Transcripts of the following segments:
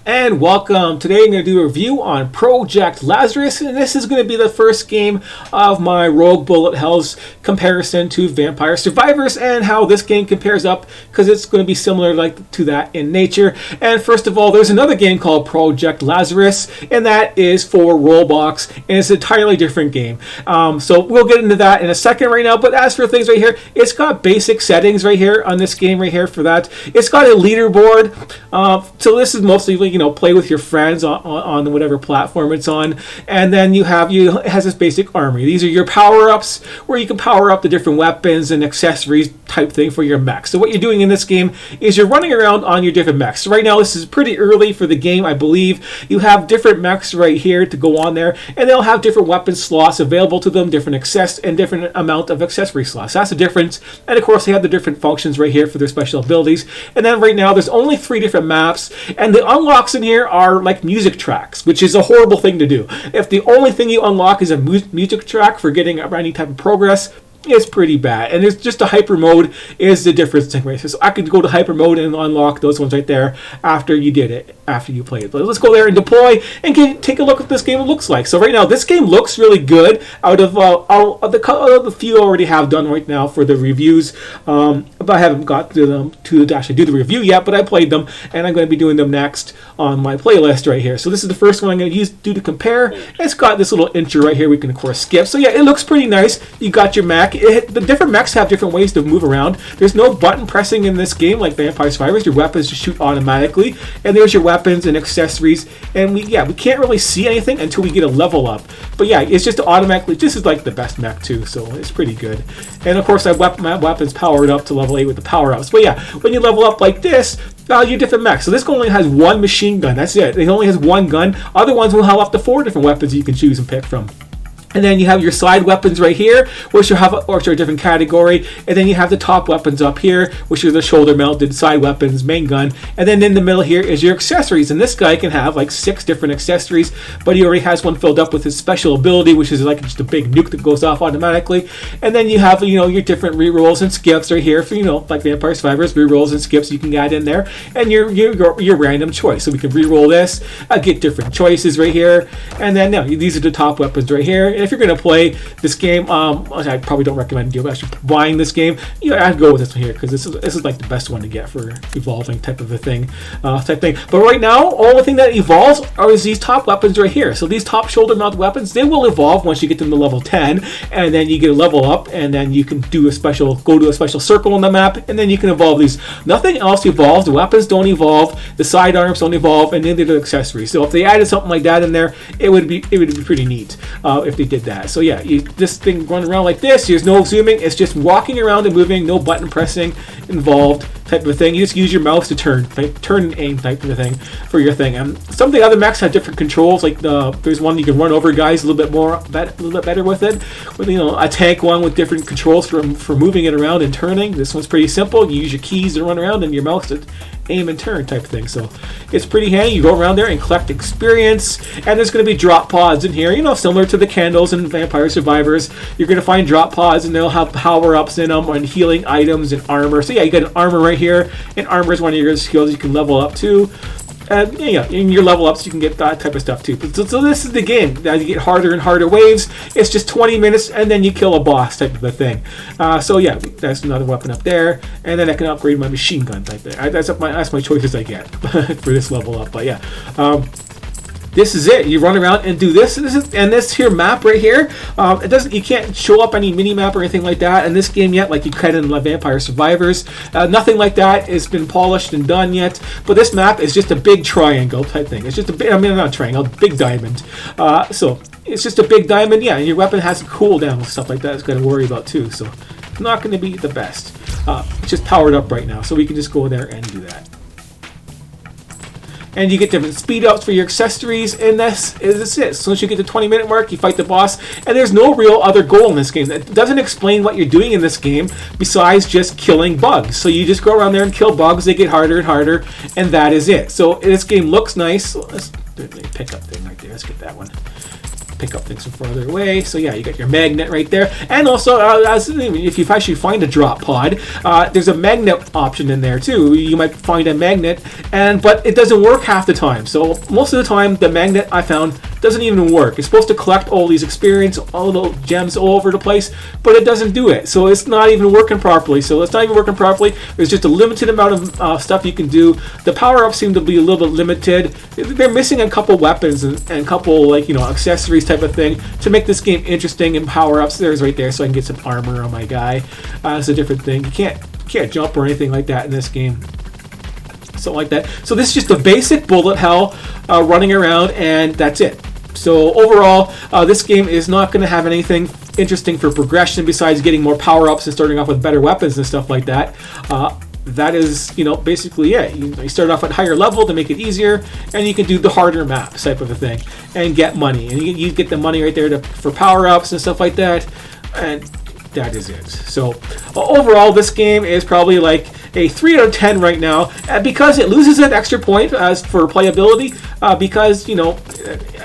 And welcome. Today I'm going to do a review on Project Lazarus, and this is going to be the first game of my Rogue Bullet Hell's comparison to Vampire Survivors and how this game compares up, because it's going to be similar to that in nature. And first of all, there's another game called Project Lazarus, and that is for Roblox, and it's an entirely different game. So we'll get into that in a second right now, but as for things right here, it's got basic settings right here on this game right here for that. It's got a leaderboard, so this is mostly play with your friends on whatever platform it's on, and then it has this basic armory. These are your power-ups where you can power up the different weapons and accessories type thing for your mech. So what you're doing in this game is you're running around on your different mechs. So right now this is pretty early for the game, I believe. You have different mechs right here to go on there, and they'll have different weapon slots available to them, different different amount of accessory slots. That's the difference. And of course they have the different functions right here for their special abilities. And then right now there's only 3 different maps, and the unlocks in here are like music tracks, which is a horrible thing to do. If the only thing you unlock is a music track for getting any type of progress, it's pretty bad. And there's just a hyper mode is the difference. So I could go to hyper mode and unlock those ones right there after you did it, after you played it. But let's go there and deploy and take a look at what this game looks like. So right now this game looks really good out of the few I already have done right now for the reviews. But I haven't got to them to actually do the review yet, but I played them and I'm going to be doing them next on my playlist right here. So this is the first one I'm going to do to compare. It's got this little intro right here we can of course skip. So yeah, it looks pretty nice. You got your mech. The different mechs have different ways to move around. There's no button pressing in this game like Vampire Survivors. Your weapons just shoot automatically, and there's your weapons and accessories. And we can't really see anything until we get a level up. But yeah, it's just automatically. This is like the best mech too, so it's pretty good. And of course, my weapons powered up to level 8 with the power ups. But yeah, when you level up like this, your different mechs. So this only has 1 machine gun. That's it. It only has 1 gun. Other ones will have up to 4 different weapons you can choose and pick from. And then you have your side weapons right here, which are a different category. And then you have the top weapons up here, which are the shoulder-mounted side weapons, main gun. And then in the middle here is your accessories. And this guy can have like 6 different accessories, but he already has one filled up with his special ability, which is like just a big nuke that goes off automatically. And then you have your different rerolls and skips right here for like Vampire Survivors, rerolls and skips you can add in there, and your random choice. So we can reroll this, get different choices right here. And then these are the top weapons right here. And if you're going to play this game, I probably don't recommend you actually buying this game. I'd go with this one here because this is like the best one to get for evolving type of a thing, But right now, only thing that evolves is these top weapons right here. So these top shoulder-mounted weapons, they will evolve once you get them to level 10, and then you get a level up, and then you can go to a special circle on the map, and then you can evolve these. Nothing else evolves. The weapons don't evolve. The sidearms don't evolve, and neither do the accessories. So if they added something like that in there, it would be pretty neat if they did that. So yeah, this thing running around like this, there's no zooming, it's just walking around and moving, no button pressing involved type of a thing. You just use your mouse to turn and aim type of a thing for your thing. And some of the other mechs have different controls, like there's one you can run over guys a little bit better with it, with a tank one with different controls for moving it around and turning. This one's pretty simple. You use your keys to run around and your mouse to aim and turn type of thing. So it's pretty handy. You go around there and collect experience, and there's going to be drop pods in here, similar to the candles in Vampire Survivors. You're going to find drop pods, and they'll have power-ups in them and healing items and armor. So yeah, you got an armor right here, and armor is one of your skills you can level up to. And in your level ups, you can get that type of stuff too. So this is the game. As you get harder and harder waves, it's just 20 minutes, and then you kill a boss type of a thing. So yeah, that's another weapon up there, and then I can upgrade my machine gun type thing. That's my choices I get for this level up. But yeah. This is it. You run around and do this. This here map right here. You can't show up any mini map or anything like that in this game yet, like you can in Vampire Survivors. Nothing like that has been polished and done yet. But this map is just a big triangle type thing. It's just not a triangle, big diamond. So it's just a big diamond. Yeah, and your weapon has a cooldown and stuff like that. It's got to worry about too. So it's not going to be the best. It's just powered up right now, so we can just go there and do that. And you get different speed ups for your accessories, and this is it. So once you get to the 20-minute mark, you fight the boss, and there's no real other goal in this game. It doesn't explain what you're doing in this game besides just killing bugs. So you just go around there and kill bugs. They get harder and harder, and that is it. So this game looks nice. So let's do the pickup thing right there. Let's get that one. pick up things from farther away. So yeah, you got your magnet right there. And also, if you actually find a drop pod, there's a magnet option in there too. You might find a magnet, but it doesn't work half the time. So most of the time, the magnet I found doesn't even work. It's supposed to collect all these experience, all the gems all over the place, but it doesn't do it. So it's not even working properly. There's just a limited amount of stuff you can do. The power-ups seem to be a little bit limited. They're missing a couple weapons and a couple accessories type of thing to make this game interesting. And power-ups, there's right there, so I can get some armor on my guy. It's a different thing. You can't jump or anything like that in this game. Something like that. So this is just a basic bullet hell running around, and that's it. So overall, this game is not going to have anything interesting for progression besides getting more power-ups and starting off with better weapons and stuff like that. That is, basically it. You start off at higher level to make it easier, and you can do the harder maps type of a thing and get money. And you get the money right there for power-ups and stuff like that, and that is it. So overall, this game is probably like a 3 out of 10 right now, because it loses an extra point as for playability because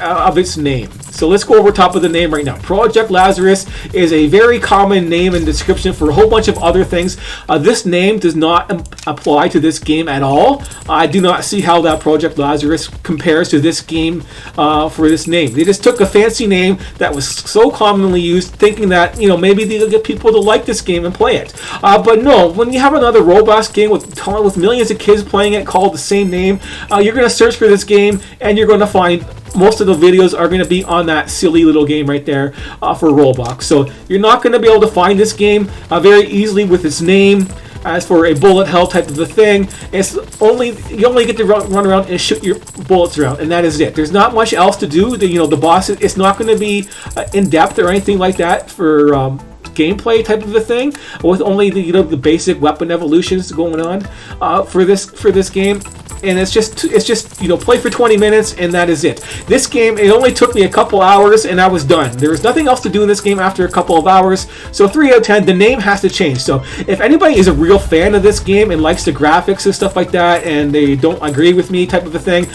of its name. So let's go over top of the name right now. Project Lazarus is a very common name and description for a whole bunch of other things. This name does not apply to this game at all. I do not see how that Project Lazarus compares to this game for this name. They just took a fancy name that was so commonly used, thinking that maybe they'll get people to like this game and play it. But no, when you have another robust game with millions of kids playing it called the same name, you're going to search for this game and you're going to find most of the videos are going to be on that silly little game right there for Roblox. So you're not going to be able to find this game very easily with its name. As for a bullet hell type of a thing, you only get to run around and shoot your bullets around, and that is it. There's not much else to do. The boss, it's not going to be in depth or anything like that for gameplay type of a thing, with only the basic weapon evolutions going on for this game. And it's just play for 20 minutes and that is it. This game, it only took me a couple hours and I was done. There was nothing else to do in this game after a couple of hours. So 3 out of 10. The name has to change. So if anybody is a real fan of this game and likes the graphics and stuff like that, and they don't agree with me type of a thing,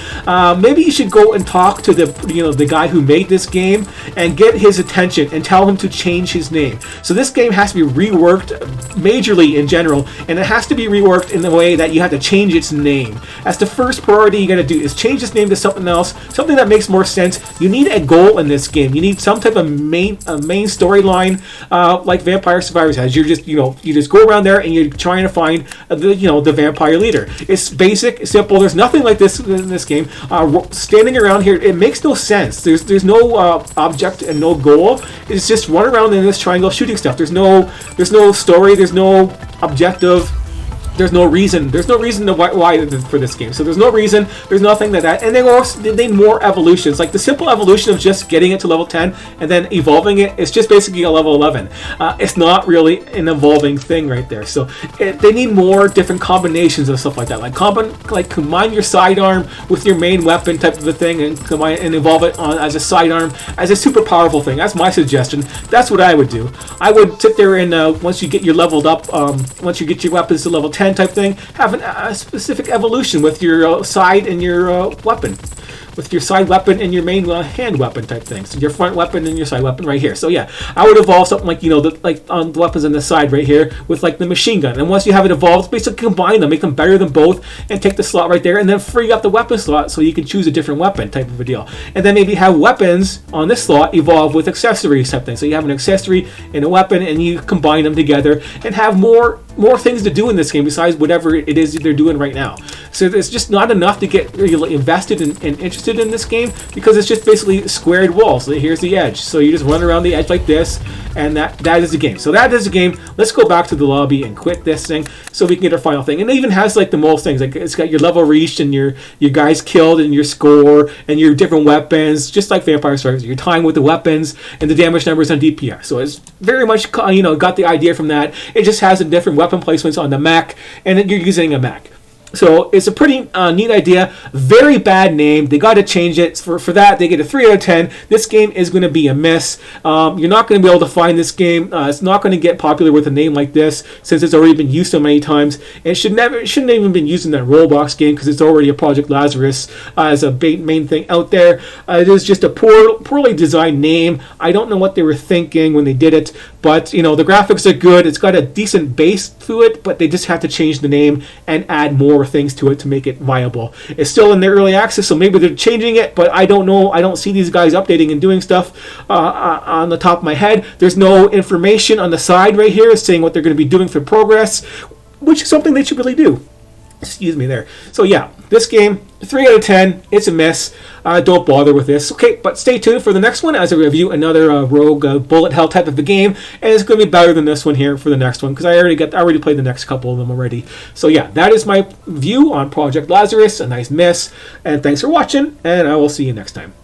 maybe you should go and talk to the guy who made this game and get his attention and tell him to change his name. So this game has to be reworked majorly in general, and it has to be reworked in the way that you have to change its name. That's the first priority you got to do, is change this name to something else, something that makes more sense. You need a goal in this game. You need some type of main storyline, like Vampire Survivors has. You just go around there and you're trying to find the vampire leader. It's basic, simple. There's nothing like this in this game. Standing around here, it makes no sense. There's no object and no goal. It's just run around in this triangle shooting stuff. There's no story. There's no objective. There's no reason. There's no reason to why for this game. So there's no reason. There's nothing that. And they need more evolutions. Like the simple evolution of just getting it to level 10 and then evolving it. It's just basically a level 11. It's not really an evolving thing right there. So they need more different combinations of stuff like that. Like combine your sidearm with your main weapon type of a thing, and combine and evolve it as a sidearm as a super powerful thing. That's my suggestion. That's what I would do. I would sit there and once you get your leveled up, once you get your weapons to level 10. Type thing, have a specific evolution with your side and your weapon, with your side weapon and your main hand weapon type thing. So your front weapon and your side weapon right here. So yeah, I would evolve something like the weapons on the side right here with like the machine gun. And once you have it evolved, basically combine them, make them better than both, and take the slot right there, and then free up the weapon slot so you can choose a different weapon type of a deal. And then maybe have weapons on this slot evolve with accessories type thing. So you have an accessory and a weapon, and you combine them together and have more things to do in this game besides whatever it is they're doing right now. So there's just not enough to get really invested and interested in this game, because it's just basically squared walls. So here's the edge. So you just run around the edge like this, and that is the game. So that is the game. Let's go back to the lobby and quit this thing so we can get our final thing. And it even has like the most things. Like it's got your level reached and your guys killed and your score and your different weapons, just like Vampire Survivors. Your time with the weapons and the damage numbers on DPS. So it's very much got the idea from that. It just has a different weapon placements on the Mech, and you're using a Mech. So it's a pretty neat idea. Very bad name. They got to change it. For that, they get a 3 out of 10. This game is going to be a miss. You're not going to be able to find this game. It's not going to get popular with a name like this since it's already been used so many times. And it shouldn't even been used in that Roblox game because it's already a Project Lazarus as a main thing out there. It is just a poorly designed name. I don't know what they were thinking when they did it, but the graphics are good. It's got a decent base to it, but they just have to change the name and add more things to it to make it viable. It's still in the early access, so maybe they're changing it, but I don't know. I don't see these guys updating and doing stuff on the top of my head. There's no information on the side right here saying what they're going to be doing for progress, which is something they should really do. Excuse me there. So yeah, this game, 3 out of 10. It's a miss. Don't bother with this. Okay, but stay tuned for the next one as I review another rogue bullet hell type of a game, and it's going to be better than this one here for the next one because I already played the next couple of them already. So yeah, that is my view on Project Lazarus. A nice miss, and thanks for watching, and I will see you next time.